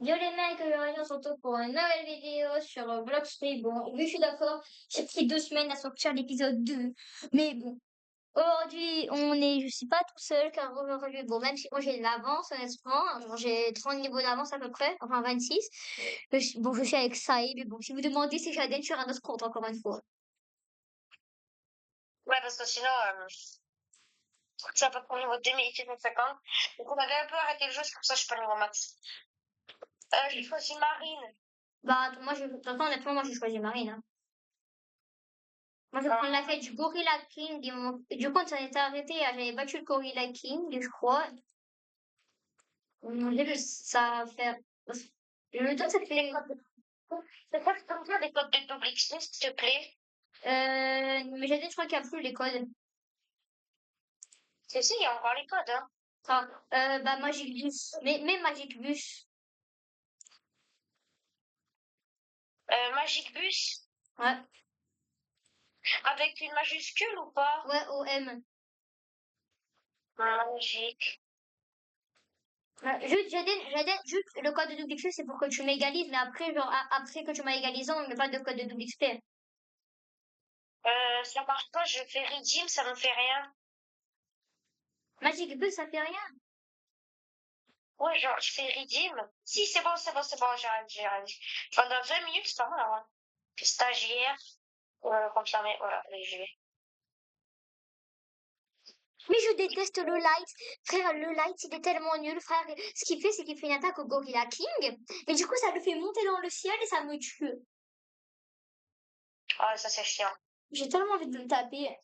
Yo les mecs, aujourd'hui on se retrouve pour une nouvelle vidéo sur Blockstream. Bon, oui, je suis d'accord, j'ai pris 2 semaines à sortir l'épisode 2. Mais bon, aujourd'hui, je suis pas tout seul car aujourd'hui, bon, même si moi j'ai de l'avance, honnêtement, bon, j'ai 30 niveaux d'avance à peu près, enfin 26. Bon, je suis avec Saïd, mais bon, si vous demandez, c'est Jaden sur un autre compte, encore une fois. Ouais, parce que sinon, ça peut prendre niveau 2650. Donc, on avait un peu arrêté le jeu, c'est pour ça que je suis pas niveau max. J'ai choisi Marine. Bah, de toute façon, honnêtement, moi j'ai choisi Marine, hein. Moi, je vais prendre la fête du Gorilla King. Du coup, on s'était arrêté, j'avais battu le Gorilla King, je crois. On dirait que ça va faire. Le temps, ça fait les codes. C'est quoi, tu peux me dire des codes de double XP, s'il te plaît? Mais j'ai dit, je crois qu'il n'y a plus les codes. Si, il y a encore les codes, hein. Ah, bah, Magic Bus. Mais Magic Bus. Magic Bus, Ouais. avec une majuscule ou pas? Ouais, OM. Magique. Juste le code de double XP, c'est pour que tu m'égalises, mais après, genre, après que tu m'as égalisé, on met pas de code de double XP. Ça marche pas, je fais redeem, ça me fait rien. Magic Bus, ça fait rien. Ouais, genre, je fais redeem. Si, c'est bon, j'arrête. Pendant 20 minutes, c'est pas mal, hein. Stagiaire, comme ça, mais voilà, allez, je vais. Mais je déteste le light. Frère, le light, il est tellement nul, frère. Ce qu'il fait, c'est qu'il fait une attaque au Gorilla King. Et du coup, ça le fait monter dans le ciel et ça me tue. Ah, ça, c'est chiant. J'ai tellement envie de le taper.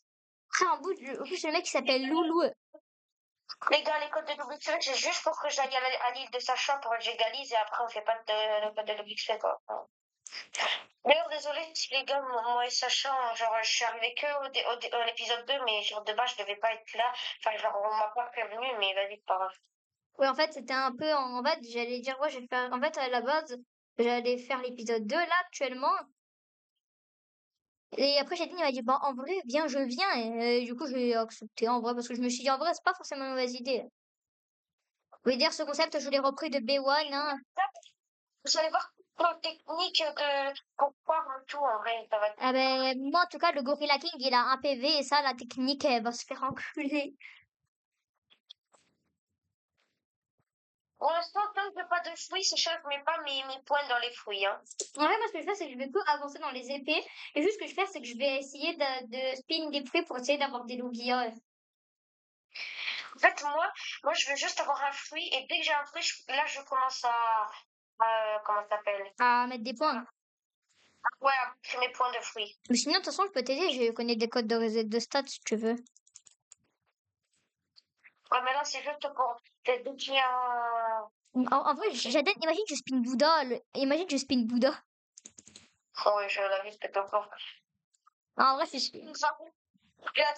Frère, en plus, le mec, il s'appelle Loulou. Les gars, les codes de double XP, c'est juste pour que j'aille à l'île de Sacha pour que j'égalise et après on fait pas de code de double XP, quoi. D'ailleurs, désolé si les gars, moi et Sacha, genre, je suis arrivée que à l'épisode 2, mais genre, de base, je devais pas être là. Enfin, genre, on m'a pas prévenu, mais vas-y, c'est pas grave. Ouais, en fait, c'était un peu. En fait, j'allais dire, ouais, je vais faire. En fait, à la base, j'allais faire l'épisode 2 là, actuellement. Et après, Châtine, il m'a dit, bah, en vrai, viens, je viens. Et du coup, j'ai accepté, en vrai, parce que je me suis dit, en vrai, c'est pas forcément une mauvaise idée. Vous voulez dire, ce concept, je l'ai repris de B1, hein. Vous allez voir plein de techniques pour pouvoir tout, en vrai, ça va être. Ah ben, moi, en tout cas, le Gorilla King, il a un PV, et ça, la technique, elle va se faire enculer. Pour l'instant, tant que j'ai pas de fruits, c'est cher, je mets pas mes points dans les fruits, hein. En vrai, moi, ce que je fais, c'est que je vais peu avancer dans les épées. Et juste ce que je fais, c'est que je vais essayer de spin des fruits pour essayer d'avoir des Lugia. En fait, moi, je veux juste avoir un fruit, et dès que j'ai un fruit, là, je commence comment ça s'appelle? À mettre des points. Ouais, à créer mes points de fruits. Mais sinon, de toute façon, je peux t'aider. Je connais des codes de reset de stats si tu veux. Ouais, mais là, c'est juste pour dès qu'il y a un. En vrai, j'adore. Imagine que je spin Bouddha. Imagine que je spin Bouddha. Oh, oui, je l'avais fait encore. En vrai, c'est. Là,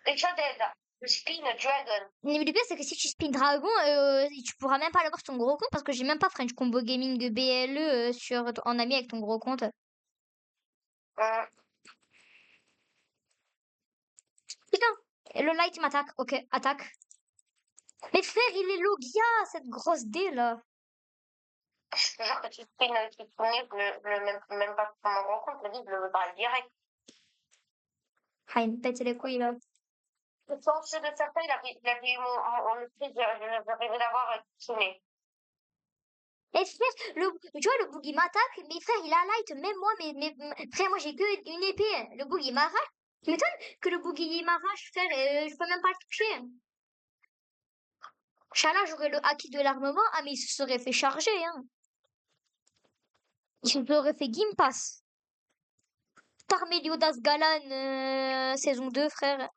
déjà, le spin dragon. Mais le pire, c'est que si tu spin Dragon, tu pourras même pas l'avoir sur ton gros compte parce que j'ai même pas French Combo Gaming BLE en ami avec ton gros compte. Hum. Putain, le light m'attaque. Ok, attaque. Mais frère, il est Logia, cette grosse dé là. Genre que tu spin avec le premier, même pas pour mon rencontre, le livre, le balle direct. Ah, il me pète les couilles là. Le force de faire ça, il avait eu mon esprit, je rêvais d'avoir sonné. Mais frère, tu vois, le Boogie m'attaque, mais frère, il a light, même moi, frère, moi j'ai que une épée. Le Boogie m'arrache. Tu m'étonnes que le Boogie il m'arrache, frère, je peux même pas le toucher. Inch'Allah, j'aurais le acquis de l'armement, ah, mais il se serait fait charger, hein. Il se serait fait Gimpass. Tarmeliodas Galan, saison 2, frère.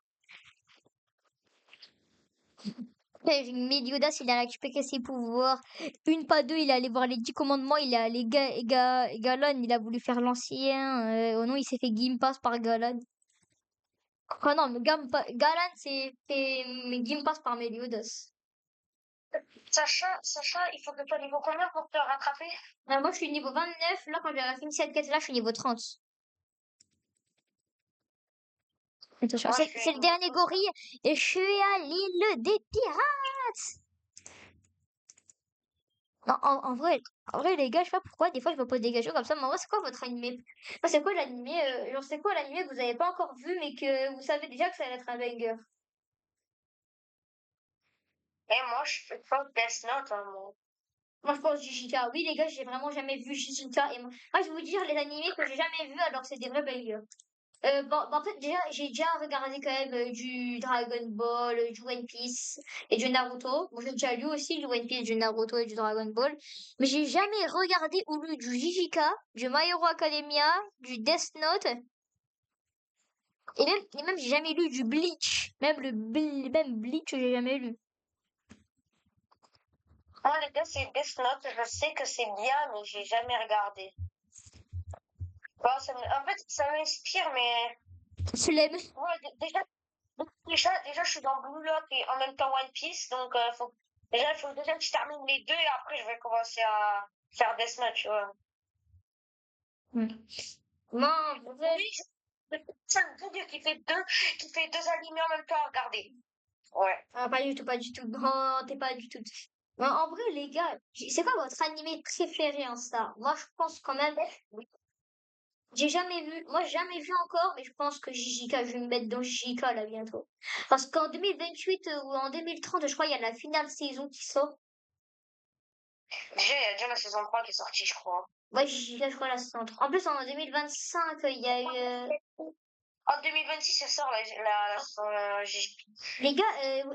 Frère, Meliodas, il a récupéré ses pouvoirs. Une pas deux, il est allé voir les 10 commandements. Il est allé Galan, il a voulu faire l'ancien. Oh non, il s'est fait Gimpass par Galan. Oh non, mais Galan, c'est fait Gimpass par Meliodas. Sacha, il faut que tu sois niveau combien pour te rattraper? Moi, je suis niveau 29. Là, quand j'ai fini cette quête-là, je suis niveau 30. Attention, Moi, je c'est suis le dernier gorille. Et je suis à l'île des pirates. Non, en vrai, les gars, je sais pas pourquoi, des fois, je me pose des questions comme ça, mais en vrai, c'est quoi votre animé? Enfin, c'est quoi l'animé, genre, c'est quoi l'animé que vous avez pas encore vu, mais que vous savez déjà que ça va être un banger? Et moi, je pense Death Note, hein, moi. Moi, je pense Jujutsu. Oui, les gars, j'ai vraiment jamais vu Jujutsu. Et moi, je vais vous dire les animés que j'ai jamais vus alors que c'est des vrais bangers. En fait, déjà, j'ai déjà regardé quand même du Dragon Ball, du One Piece et du Naruto. Bon, j'ai déjà lu aussi du One Piece, du Naruto et du Dragon Ball. Mais j'ai jamais regardé ou lu du JJK, du My Hero Academia, du Death Note. Et même j'ai jamais lu du Bleach. Même Bleach, j'ai jamais lu. Moi, les gars, c'est Death Note. Je sais que c'est bien, mais j'ai jamais regardé. Bon, en fait, ça m'inspire, mais Flemme. ouais, déjà, je suis dans Blue Lock et en même temps One Piece, donc il faut déjà que je termine les deux et après je vais commencer à faire Death Note, tu vois. Hmm. Non, en vrai, Oui, c'est un bon Dieu qui fait deux animés en même temps à regarder. Ouais. ah, pas du tout, pas du tout. Non, t'es pas du tout. En vrai, les gars, c'est quoi votre animé préféré en Star? Moi, je pense quand même, j'ai jamais vu, moi, j'ai jamais vu encore, mais je pense que JJK, je vais me mettre dans JJK là bientôt. Parce qu'en 2028 ou en 2030, je crois, il y a la finale saison qui sort. Déjà, il y a déjà la saison 3 qui est sortie, je crois. Ouais, JJK, je crois, la saison 3. En plus, en 2025, il y a eu. En 2026, ça sort Les gars,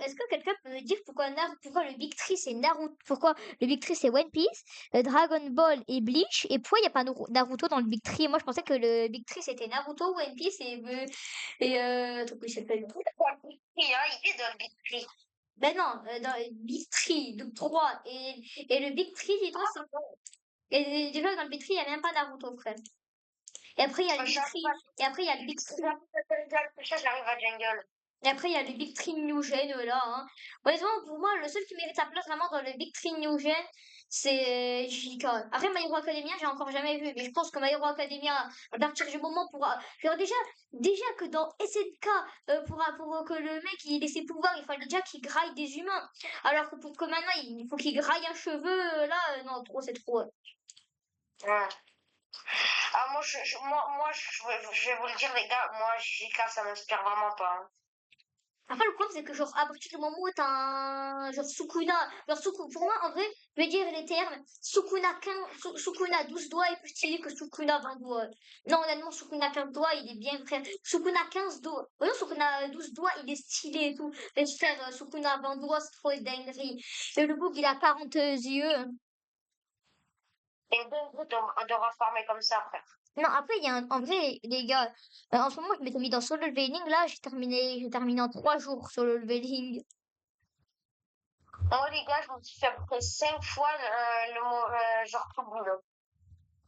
est-ce que quelqu'un peut me dire pourquoi le Big Three c'est Naruto, pourquoi le Big Three c'est One Piece, Dragon Ball et Bleach, et pourquoi il n'y a pas Naruto dans le Big Three? Moi je pensais que le Big Three c'était Naruto, One Piece attends, comment il s'appelle? Il est dans le Big Tree. Ben non, dans le Big Three, donc 3, et le Big Three, dis-toi, et déjà dans le Big Three, il n'y a même pas Naruto, frère. Et après il y a le Big Three, et après il y a le Big Three. Ça, j'arrive à Jungle. Et après, il y a le Big Three New Gen, là, hein. Honnêtement, pour moi, le seul qui mérite sa place vraiment dans le Big Three New Gen, c'est JK. Après, My Hero Academia, j'ai encore jamais vu, mais je pense que My Hero Academia, à partir du moment pour... Genre déjà que dans SNK, pour que le mec il ait ses pouvoirs, il fallait déjà qu'il graille des humains. Alors que pour que maintenant, il faut qu'il graille un cheveu, là, non, trop, c'est trop. Ouais. Ah, je vais vous le dire, les gars, moi, JK, ça m'inspire vraiment pas, hein. Après, le problème, c'est que, genre, à partir du moment où t'as un, genre, Sukuna, pour moi, en vrai, je vais dire les termes, Sukuna 12 doigts est plus stylé que Sukuna 20 doigts. Non, honnêtement, Sukuna 15 doigts, il est bien, frère. Sukuna 15 doigts, oh non, Sukuna 12 doigts, il est stylé et tout. Mais frère, Sukuna 20 doigts, c'est trop une dinguerie. Et le bouc, il a 40 yeux. Et donc, de reformer comme ça, frère. Non, après, en vrai, les gars, en ce moment, je m'étais mis dans Solo Leveling, là, j'ai terminé en 3 jours Solo Leveling. Moi, les gars, je me suis fait à peu près 5 fois le mot, genre, tout boulot.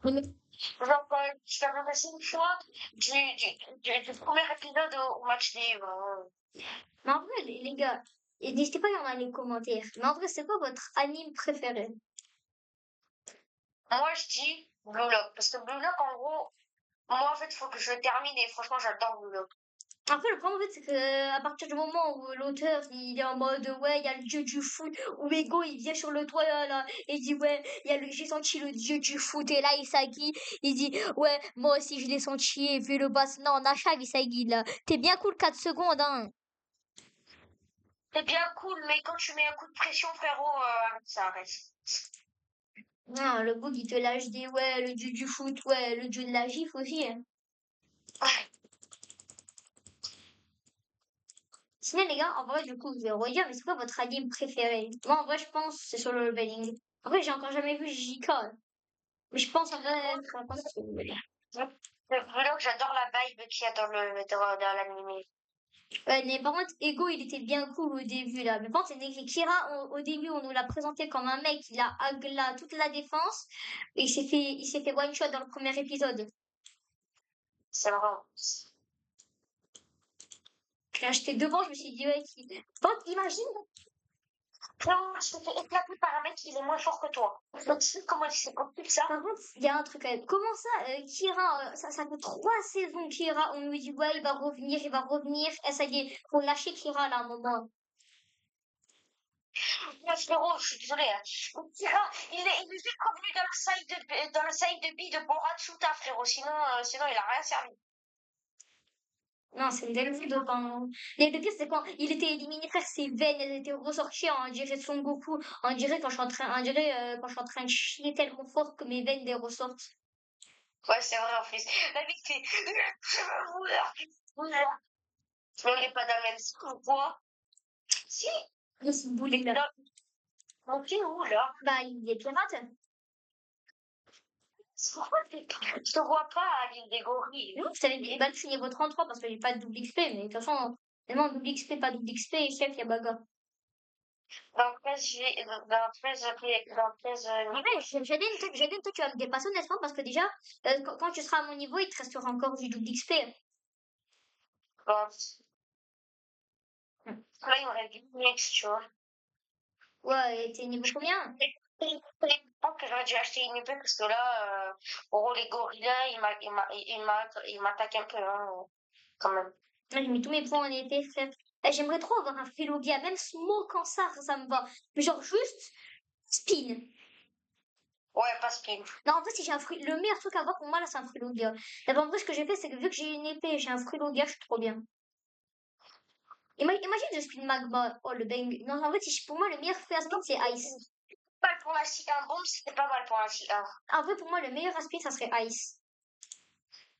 Genre, je fais à peu près 5 fois du premier épisode au match libre. Mais en vrai, les gars, et n'hésitez pas à y en les commentaires. Mais en vrai, c'est quoi votre anime préféré? Moi, je dis Blue Lock. Parce que Blue Lock, en gros, moi, en fait, il faut que je le termine et franchement, j'adore Blue Lock. Après, le problème, en fait, c'est que à partir du moment où l'auteur, il est en mode, ouais, il y a le dieu du foot, où Ego, il vient sur le toit, là, et il dit, ouais, j'ai senti le dieu du foot, et là, Isagi, il dit, ouais, moi aussi, je l'ai senti, et vu le boss, non, Nacha, Isagi, là, t'es bien cool 4 secondes, hein. C'est bien cool, mais quand tu mets un coup de pression, frérot, ça arrête. Non, le bug, il te lâche des, ouais, le dieu du foot, ouais, le dieu de la gifle aussi, hein. Sinon, les gars, en vrai, du coup, je vais redire, mais c'est quoi votre anime préféré? Moi, en vrai, je pense que c'est Solo Leveling. En vrai, j'ai encore jamais vu JK. Mais je pense en vrai, je pense que c'est Solo Leveling. Blue Lock, j'adore la vibe qu'il y a dans l'anime. Ouais, mais par contre, Ego, il était bien cool au début, là. Mais par contre, c'est écrit Kira, au début, on nous l'a présenté comme un mec, il a agla toute la défense, et il s'est fait one shot dans le premier épisode. C'est vrai. Quand j'étais devant, je me suis dit, ouais, Par contre, imagine, Clairement, je te fais éclater par un mec qui est moins fort que toi. Donc, tu sais comment c'est possible ça? par contre, il y a un truc quand même. Comment ça, Kira, ça fait 3 saisons Kira, on nous dit ouais, il va revenir, et ça y est, faut lâcher Kira là à un moment. Moi, frérot, je suis désolée. Hein. Kira, il est juste revenu dans le side de billes de Borat Chouta, frérot. Sinon, il a rien servi. Non, c'est une dinguerie de temps. Et le pire, c'est quand il était éliminé, frère, ses veines, elles étaient ressorties, on dirait Son Goku. On dirait quand je suis en train, on dirait, quand je suis en train de chier tellement fort que mes veines, elles ressortent. Ouais, c'est vrai, en plus. La vie, c'est... Mais on n'est pas dans le même sens, ou quoi? Si. De ce boulet là. Non. Donc, t'es où, là? Bah, il est pirate. Pourquoi je te vois pas à l'île des gorilles? Non, je t'avais dit, bah, je suis niveau 33 parce que j'ai pas de double XP, mais de toute façon, tellement double XP, pas double XP, chef, il y a bagarre. Dans 13, dans 13, dans 13 Ouais, Jaden, toi, tu vas me dépasser honnêtement parce que déjà, quand tu seras à mon niveau, il te restera encore du double XP. minutes. Là, il me reste 10 minutes, tu vois. Ouais, et t'es niveau combien? Je pense que j'aurais dû acheter une épée parce que là, oh, les gorillas, ils m'attaquent un peu, hein, quand même. Moi, j'ai mis tous mes points en épée, frère. J'aimerais trop avoir un Philogia, même Smoke en ça me va. Mais genre juste Spin. Ouais, pas spin. Non, en vrai, si j'ai un fruit, le meilleur truc à avoir pour moi, là, c'est un Frilogia. D'abord, en vrai, ce que j'ai fait, c'est que vu que j'ai une épée et j'ai un Frilogia, je suis trop bien. Imagine je spin magma. Oh, le bang. Non, en fait, pour moi, le meilleur fruit à spin, c'est Ice. Pas pour la un bombe, c'était pas mal pour la C1. En vrai, pour moi, le meilleur à spin, ça serait Ice.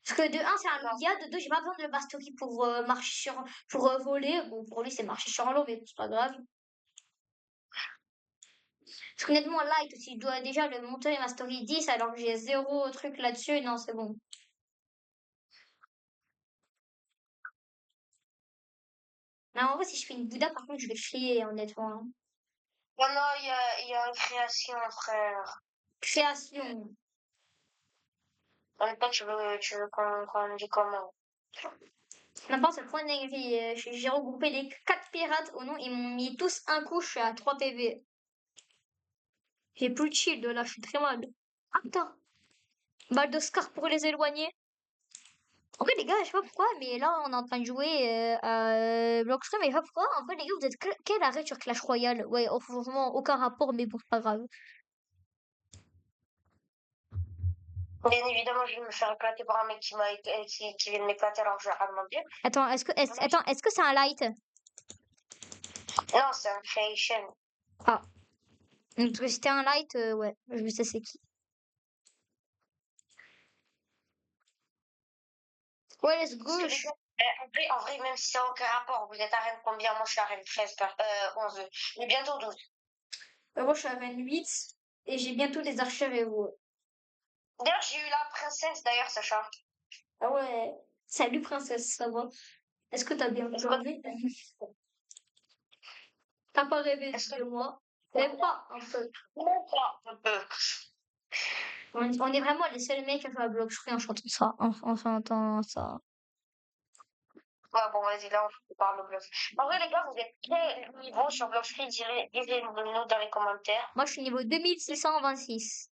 Parce que de un, c'est un Non. Lugia, de deux, j'ai pas besoin de Mastery pour marcher sur, pour voler. Bon, pour lui, c'est marcher sur l'eau, mais c'est pas grave. Parce qu'honnêtement, Light, si je dois déjà le monter Mastery 10 alors que j'ai zéro truc là-dessus, non, c'est bon. Mais en vrai, si je fais une Bouddha, par contre, je vais chier, honnêtement. Hein. Non, non, il y a une création, frère. Création. En même temps, tu veux qu'on dit comment? N'importe, c'est point dinguerie. J'ai regroupé les 4 pirates au nom, ils m'ont mis tous un coup, je suis à 3 PV. J'ai plus de shield là, je suis très mal. Ah putain, balle de Scar pour les éloigner. En vrai, les gars, je sais pas pourquoi, mais là, on est en train de jouer à Blockstream, mais je sais pas pourquoi. En vrai, les gars, vous êtes quel arrêt sur Clash Royale? Ouais, vraiment aucun rapport, mais bon, c'est pas grave. Bien évidemment, je vais me faire éclater par un mec qui vient de m'éclater alors que je vais rien demander. Attends, est-ce que c'est un light? Non, c'est un création. Ah, parce que si c'était un light, ouais, je sais c'est qui. Ouais, let's go. Parce que les gars, en vrai, même si ça n'a aucun rapport, vous êtes à Rennes combien? Moi, je suis à Rennes 13, 11. Mais bientôt 12. Moi, je suis à 28 et j'ai bientôt des archers héros. D'ailleurs, j'ai eu la princesse, d'ailleurs, Sacha. Ah ouais. Salut princesse, ça va? Est-ce que t'as bien Est-ce que dormi? T'as pas rêvé est-ce que de moi? Même pas un peu. non, pas un peu. On est vraiment les seuls mecs à faire bloc-free en chantant ça. En chantant ça. Ouais, bon, vas-y, là, on parle de Bluff. En vrai, les gars, vous êtes quel niveau sur Bluff Free? Dites-le-nous dans les commentaires. Moi, je suis niveau 2626.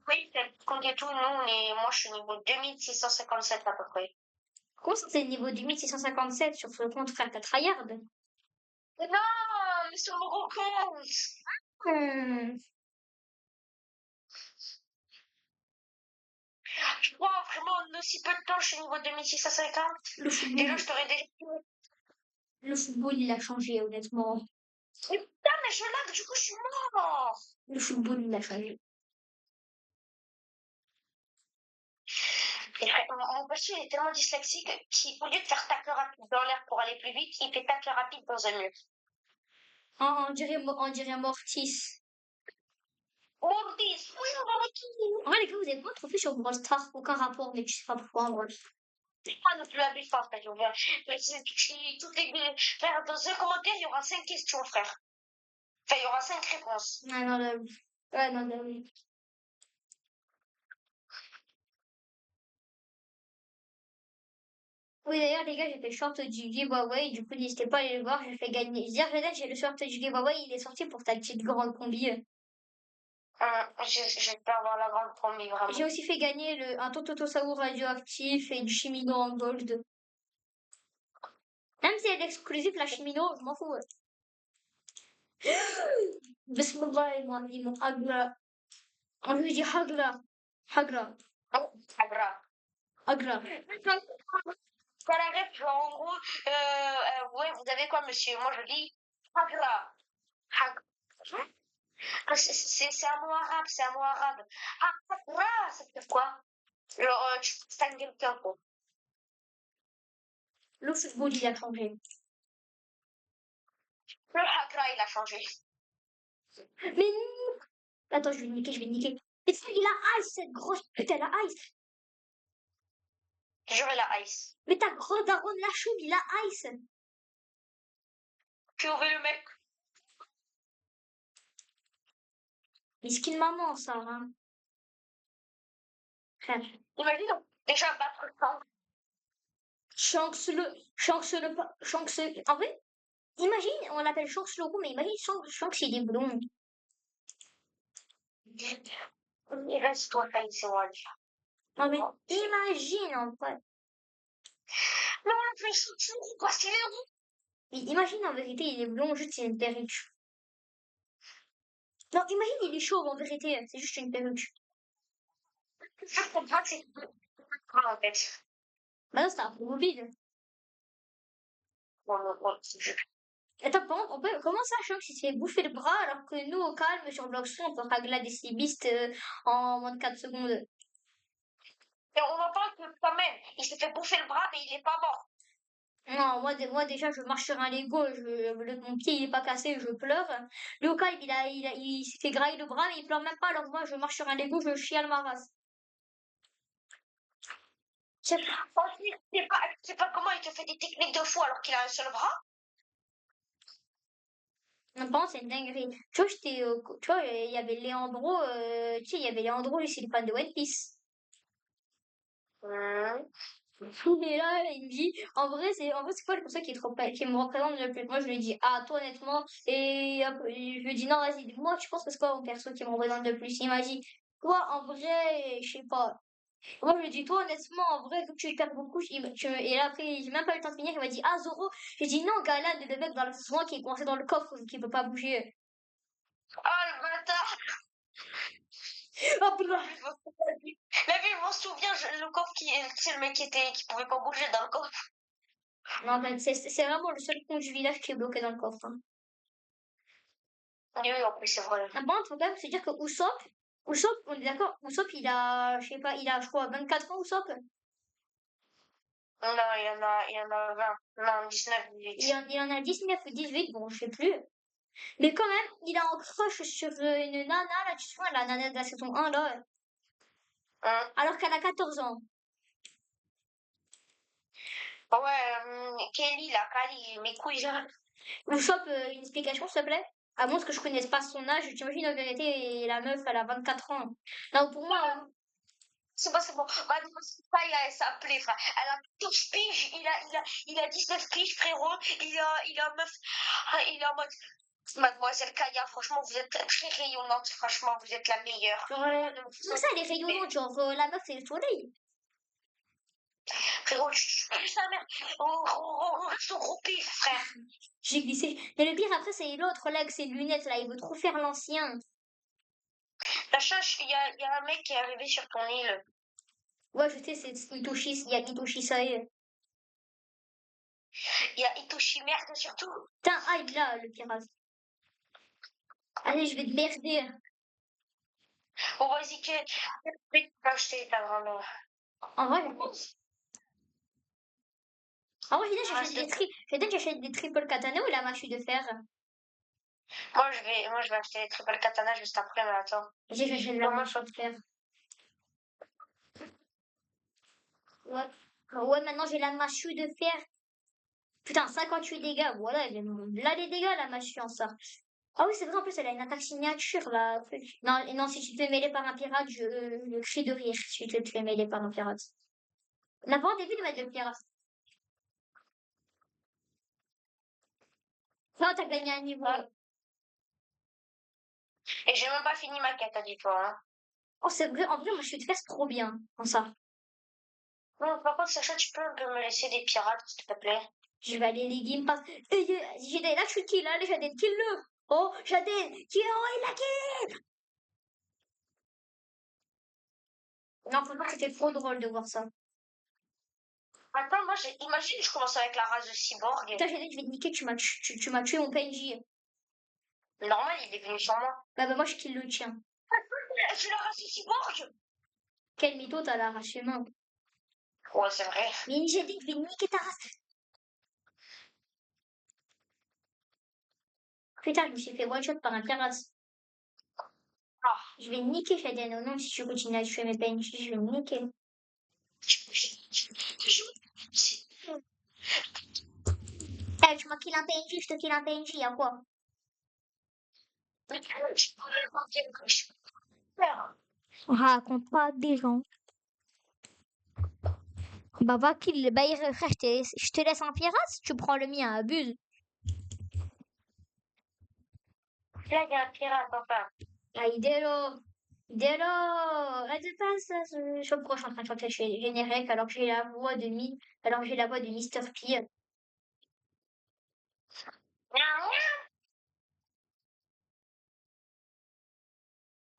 Oui, comptez tout, nous, mais moi, je suis niveau 2657 à peu près. Comment ça, t'es niveau 2657 sur ce compte, frère? T'as tryhard? Mais non, mais sur mon gros compte! Hmm. Je crois vraiment en aussi peu de temps, je suis niveau 2650. Le Déjà, football, je t'aurais déjà. le football, il a changé, honnêtement. Mais putain, mais je lag, du coup, je suis mort! Le football, il a changé. Et mon perso, il est tellement dyslexique qu'au lieu de faire tacle rapide dans l'air pour aller plus vite, il fait tacle rapide dans un mur. On dirait Mortis. Mortis! Oui, Mortis! En vrai, les gars, vous êtes pas trop fait sur Brawl Stars, aucun rapport, mais je sais pas pourquoi, en vrai. Moi non plus abuse pas, frère. Toutes les... Frère, dans un commentaire, il y aura 5 questions, frère. Enfin, il y aura 5 réponses. Ouais, non, là, ouais, non, là, oui. Oui, d'ailleurs, les gars, j'ai fait le short du giveaway, du coup, n'hésitez pas à aller le voir, j'ai fait gagner. Dire, j'ai le short du giveaway, il est sorti pour ta petite grande combi. J'espère avoir la grande promis, vraiment. J'ai aussi fait gagner un Totosaur radioactif et du Chimino en gold. Même si elle est exclusive, la Chimino, je m'en fous. Ouais. بسم الله الرحمن الرحيم أقرأ أريد أقرأ أقرأ C'est pas grave. أقرأ Ça l'arrête, genre, en gros, ouais, vous avez quoi, monsieur? Moi, je dis Hagra. C'est un mot arabe, c'est un mot arabe. Hagra, ça veut dire quoi? Genre, tu distingues quelqu'un, quoi. Le football il a changé. Le Hagra, il a changé. Mais non. Attends, je vais le niquer, je vais le niquer. Mais ça, il a ice, cette grosse pute, elle a ice. Jure, il a ice. Mais ta grosse daronne la chauve, il a ice. Tu ouvres le mec. Miskin maman, ça, hein. Frère. Imagine, déjà battre le temps. Shanks en vrai, imagine, on l'appelle Shanks le roux, mais imagine Shanks il est blond. Il reste toi, c'est moi. Non mais imagine en vrai. Non, mais c'est quoi, c'est le Mais imagine en vérité, il est blond, juste c'est une perruque. Non, imagine il est chauve en vérité, c'est juste une perruque. Je comprends que c'est en fait. Bah non, c'est un peu vide. Bon, c'est juste. Attends, comment ça Shanks il se fait bouffer le bras alors que nous au calme sur Bloxon on peut ragler des cibistes en moins de 4 secondes. Et on en parle que quand même, il s'est fait bouffer le bras, mais il est pas mort. Non, moi déjà, je marche sur un Lego, mon pied il est pas cassé, je pleure. Lui au calme, il s'est fait grailler le bras, mais il pleure même pas, alors moi je marche sur un Lego, je chiale ma race. Je sais pas. Ensuite, c'est pas comment il te fait des techniques de fou alors qu'il a un seul bras. Non, par contre, c'est une dinguerie. Tu vois, tu vois, il y avait Léandro, tu sais, il y avait Léandro, lui, c'est le fan de One Piece. Et là, il me dit, en vrai, c'est quoi le perso qui me représente le plus? Moi, je lui dis, ah, toi, honnêtement, et après, je lui dis, non, vas-y, moi, tu penses que c'est quoi mon perso qui me représente le plus? Il m'a dit, toi, en vrai, je sais pas. Moi, je lui dis, toi, honnêtement, en vrai, vu que tu perds beaucoup, et là, après, j'ai même pas eu le temps de finir, il m'a dit, ah, Zoro. J'ai dit, non, Galan, le mec dans la saison 1 qui est coincé dans le coffre, qui peut pas bouger. Ah, le bâtard! Hop là! La vie, je m'en souviens, le coffre c'est le mec qui pouvait pas bouger dans le coffre. Non, mais c'est vraiment le seul con du village qui est bloqué dans le coffre, hein. Oui, oui, en plus, c'est vrai. Ah bon, il faut quand même se dire que Usopp, on est d'accord, Usopp, il a, je sais pas, il a, je crois, 24 ans, Usopp. Non, il y en a 20. Non, 19, 18. Il en a 19 ou 18, bon, je sais plus. Mais quand même, il a un crush sur une nana, là, tu vois, la nana de la saison 1, là, alors qu'elle a 14 ans. Ouais, Kelly, la Kali, mes couilles, genre. Usopp, une explication, s'il te plaît? À moins que je connaisse pas son âge, t'imagines, en vérité, la meuf, elle a 24 ans. Non, pour moi, C'est bon, c'est bon. C'est pas, il s'appelait, frère. Elle a 12 piges, il a 19 piges, frérot. Il a meuf. Il est en mode. Mademoiselle Kaya, franchement, vous êtes très rayonnante. Franchement, vous êtes la meilleure. genre, comment ça, elle est rayonnante, genre, la meuf, c'est le soleil. Frérot, sa mère. On reste au gros pif, frère. J'ai glissé. Mais le pire, après, c'est l'autre, là, avec ses lunettes, là, il veut trop faire l'ancien. La chance, il y a un mec qui est arrivé sur ton île. Ouais, je sais, c'est Itoshi, il y a Itoshi Sae. Il y a Itoshi Merde surtout. Putain, ah, il est là, le pirate. Allez, je vais te merder. Bon, vas-y, que. Tu peux acheter ta grand-mère. En vrai, Reste de- j'achète des triple katana ou la machine de fer. Moi, je vais acheter les triple katana juste après, mais attends. J'achète la machine de fer. Ouais. Ouais, maintenant j'ai la machine de fer. Putain, 58 dégâts. Voilà, là les dégâts, la machine en sort. Ah oui, c'est vrai, en plus, elle a une attaque signature, là. Non, non, si tu te fais mêler par un pirate, je crie de rire si tu te fais mêler par un pirate. On n'a pas début de mettre le pirate. Non, t'as gagné un niveau. Et j'ai même pas fini ma quête, dis-toi. Hein. Oh, c'est vrai, en vrai, moi, je suis de faire, c'est trop bien, en ça. Non, par contre, Sacha, tu peux me laisser des pirates, s'il te plaît. Je vais aller les game pass. J'ai des là, je suis kill, allez, j'ai des kill le. Oh, Jadine, qui est oh, il a qui? Non, franchement, c'était trop drôle de voir ça. Attends, moi, imagine, je commence avec la race de cyborg. Putain, Jadine, je vais te niquer, tu m'as tué mon PNJ. Normal, il est venu sur moi. Bah, moi, je kill le tien. C'est la race de cyborg. Quel mytho, t'as l'arraché main. Ouais, c'est vrai. Mais Jadine, je vais niquer ta race. Putain, je me suis fait one-shot par un pirate. Ah. Je vais niquer Jadine. Oh non, si tu continues à tuer mes PNJ, je vais me niquer. Eh, tu m'as kill un PNJ, je te kill un PNJ, y'a quoi? On raconte pas des gens. Bah, va kill. Bah, frère, je te laisse un pirate, tu prends le mien, abuse. Là, il y a un pirate, enfin. Ah, idélo. Idélo. Arrête de faire ça. Je sais pas pourquoi je suis en train de chanter chez générique alors que j'ai la voix de Mr. P.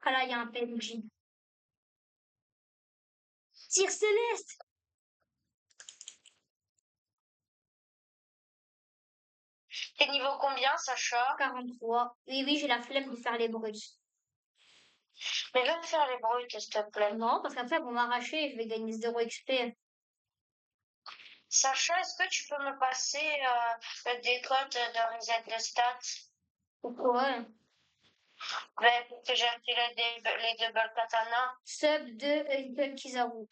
Ah là, il y a un PNJ. Tire Céleste. T'es niveau combien, Sacha? 43. Oui, oui, j'ai la flemme de faire les bruits. Mais va me faire les bruits, s'il te plaît. Non, parce qu'après, elles vont m'arracher et je vais gagner 0 XP. Sacha, est-ce que tu peux me passer le décode de reset de stats? Pourquoi? Ben, pour que j'ai activé les double katana. Sub de Little Kizaru.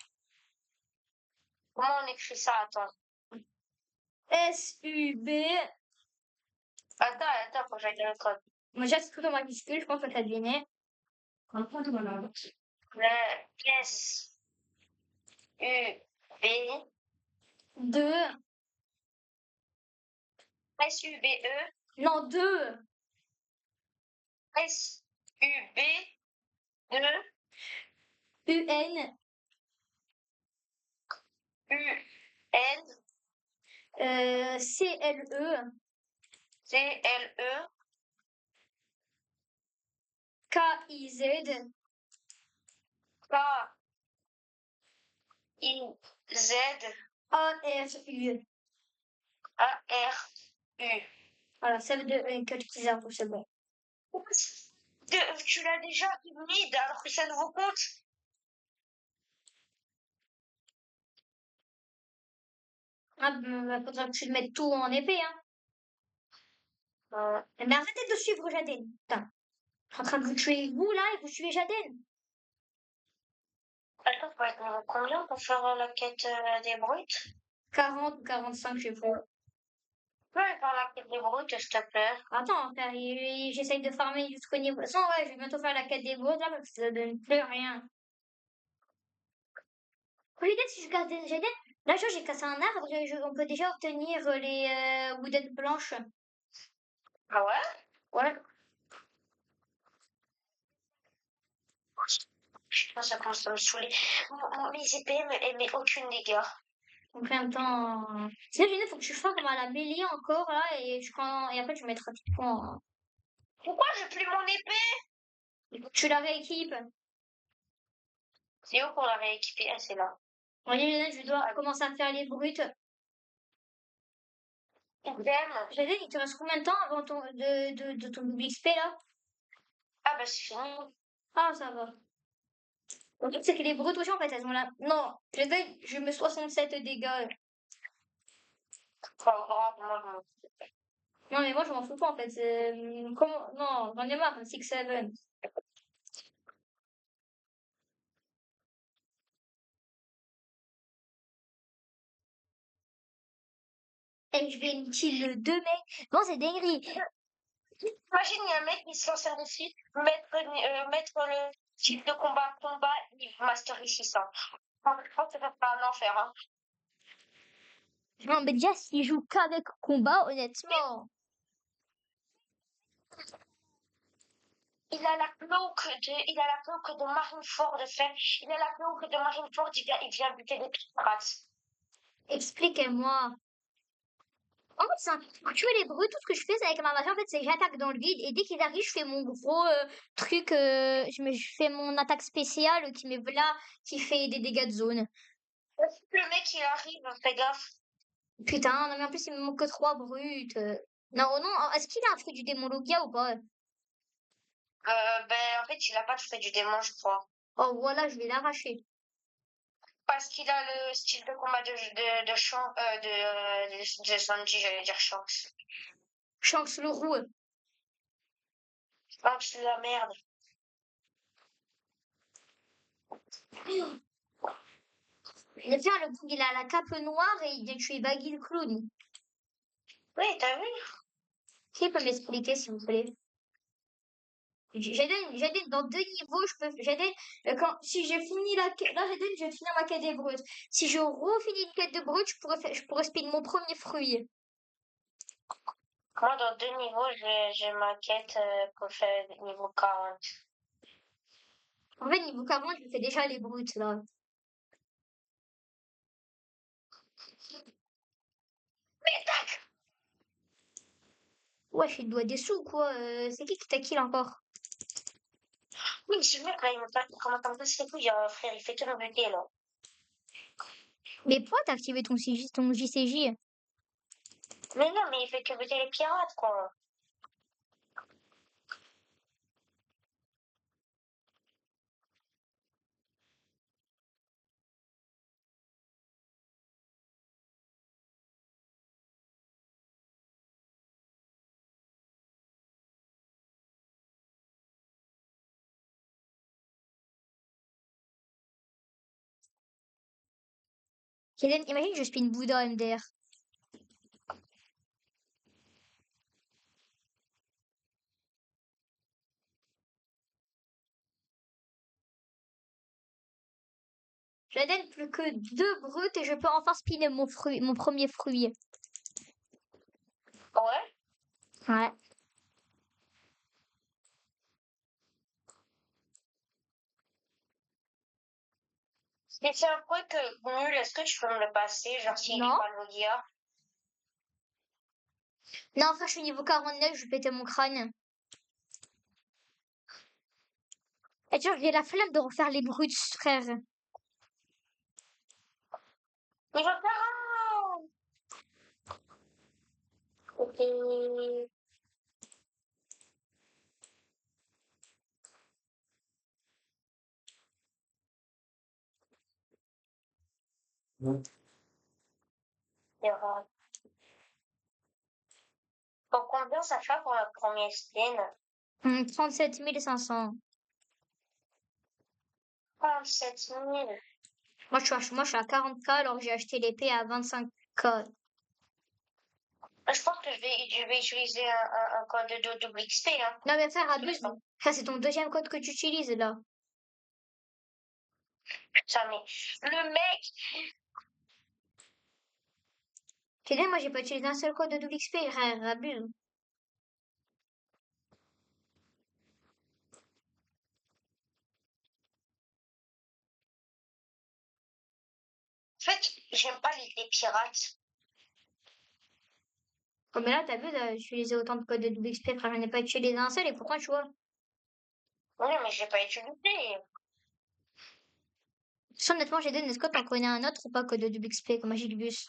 Comment on écrit ça? Attends. SUB. Attends, faut que j'aille le code. Moi, j'ai tout en majuscule, je pense que ça devinait. Le S U B 2. S U B E Non, 2. S U B 2 UN. U N CLE. C L E KIZ. K I Z ARU. A R U. Voilà, celle de Little Kizaru, c'est bon. Tu l'as déjà mis alors que c'est un nouveau compte. Ah, bah, faudra que tu le mettes tout en épée, hein. Mais arrêtez de suivre Jaden. Putain. Je suis en train de vous tuer vous là et vous suivez Jaden. Attends, faut être niveau combien pour faire la quête des brutes? 40 ou 45, je sais pas. Tu peux aller faire la quête des brutes, s'il te plaît? Attends, frère, j'essaye de farmer jusqu'au niveau. Sans, ouais, je vais bientôt faire la quête des brutes là parce que ça donne plus rien. Jaden, si je garde Jaden, là, je vois, j'ai cassé un arbre et on peut déjà obtenir les wooden planches. Ah ouais? Ouais. Putain, ça commence à me saouler. Mes épées elles mettent aucune dégâts. Donc, en même temps. C'est là, il faut que tu farmes à la mêlée encore là et après tu mettras tes points. Pourquoi j'ai plus mon épée? Tu la rééquipes. C'est où pour la rééquiper? Ah, c'est là. Voyez, je dois commencer à faire les brutes. Idem. Jaden, il te reste combien de temps avant de ton double XP là? Ah bah c'est fini. Ah, ça va. Le truc, c'est que les brutes aussi, en fait, elles ont la. Non, Jaden, je mets 67 dégâts. Pas grave, moi, Non, mais moi, je m'en fous pas, en fait. Comment. Non, j'en ai marre, 6-7. Et je vais kill le 2 mecs. Non, c'est dinguerie. Imagine, il y a un mec qui se lance un défi, mettre le type de combat, il mastery 600. Je pense que ça sera un enfer. Hein. Non, mais déjà, s'il joue qu'avec combat, honnêtement. Il a la cloque de Marineford de fer. Il a la cloque de Marineford, il vient buter des pirates. Expliquez-moi. En fait, quand tu vois les bruits, tout ce que je fais, c'est avec ma magie, en fait, c'est que j'attaque dans le vide, et dès qu'ils arrivent, je fais mon gros truc, je fais mon attaque spéciale qui met là, qui fait des dégâts de zone. Le mec, il arrive, fais gaffe. Putain, non mais en plus, il me manque que 3 brutes. Non, oh non, est-ce qu'il a un fruit du démon Logia ou pas? En fait, il a pas de fait du démon, je crois. Oh voilà, je vais l'arracher. Parce qu'il a le style de combat de de Sanji, j'allais dire Shanks. Shanks le roux. Shanks, la merde. Le faire, le coup, il a la cape noire et il vient tuer Baggy le clown. Oui, t'as vu? Qui peut m'expliquer, s'il vous plaît? J'aide dans 2 niveaux, si j'ai fini là, je vais finir ma quête des brutes. Si je refinis une quête de brutes, je pourrais spin mon premier fruit. Moi, dans 2 niveaux, j'ai ma quête pour faire niveau 40. En fait, niveau 40, je fais déjà les brutes, là. Mais tac! Ouais, je dois des sous, quoi. C'est qui t'a kill encore? Oui, ce mec là, il me comment t'as passé les couilles, frère, il fait que me buter là. Mais pourquoi t'as activé ton JCJ? Mais non, mais il fait que buter les pirates, quoi. Kaden, imagine, je spin Bouddha MDR. Je donne plus que 2 brutes et je peux enfin spinner mon premier fruit. Ouais. Ouais. Mais c'est un truc nul, est-ce que tu peux me le passer, genre s'il est Non. pas Logia? Non, enfin, je suis niveau 49, je vais péter mon crâne. Et tu vois, j'ai la flemme de refaire les brutes, frère. Niveau 40! Ok. Erreur. Pour combien ça fait pour la première spin? 37 500. 37 000. Moi, je suis à 40K alors que j'ai acheté l'épée à 25K. Je pense que je vais utiliser un code de double XP, hein. Non, mais frère, Parce que abuse. Frère, c'est ton deuxième code que tu utilises, là. putain, mais le mec, Tu sais, moi, j'ai pas utilisé un seul code de double XP, frère, abuse. en fait, j'aime pas les pirates. Oh, mais là, t'abuses, j'ai utilisé autant de codes de double XP, frère, j'en ai pas utilisé un seul, et pourquoi, tu vois. Oui, mais j'ai pas utilisé. Sans honnêtement, j'ai donné, est-ce que t'en connais un autre ou pas code de double XP comme Magic Bus?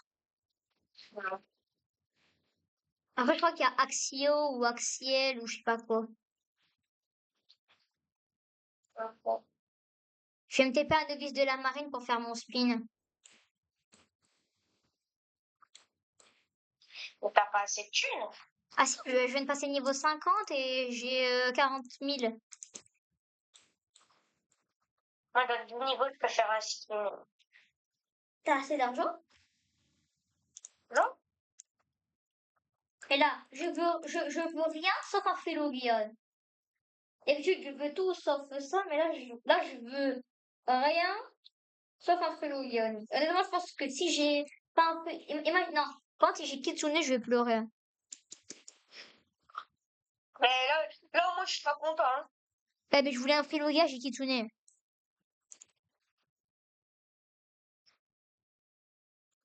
Non. Après, je crois qu'il y a Axio ou Axiel ou je sais pas quoi. Je vais me taper un novice de la marine pour faire mon spin. Mais t'as pas assez de thunes. Ah si, je viens de passer niveau 50 et j'ai 40 000. Moi, dans le niveau, je peux faire un skin. T'as assez d'argent? Non? Et là, je veux rien sauf un Félogion. D'habitude, je veux tout sauf ça, mais là, je veux rien sauf un Félogion. Honnêtement, je pense que si j'ai pas un peu... Imagine, non, quand si j'ai Kitsune, je vais pleurer. Mais là, au moins, je suis pas content, hein. Eh, mais je voulais un Félogia, j'ai Kitsune.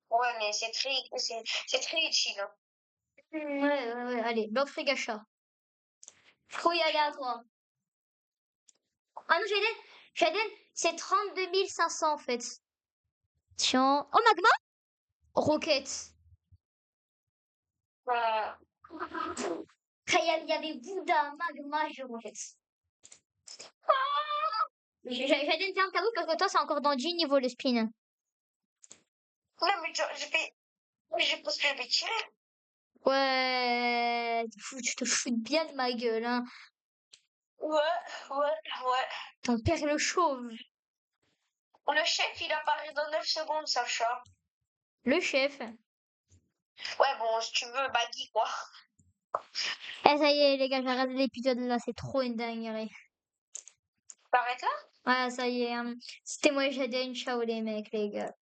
Ouais, mais c'est très utile, hein. Ouais. Allez, bloc fric achat. Fouille aléatoire. Ah non, Jaden, c'est 32 500 en fait. Tiens. Oh, magma? Roquette. Voilà. Il y avait Bouddha, magma, je roquette. Jaden, ferme ta bouche parce que toi, c'est encore dans 10 niveau le spin. Non, mais parce que je vais tirer. Ouais, tu te fous bien de ma gueule, hein. Ouais. Ton père le chauve. Le chef, il apparaît dans 9 secondes, Sacha. Le chef. Ouais, bon, si tu veux, Baggy, quoi. Eh, ça y est, les gars, j'ai regardé l'épisode là, c'est trop une dinguerie. T'arrêtes là? Ouais, ça y est, hein. C'était moi, Jaden, ciao les mecs, les gars.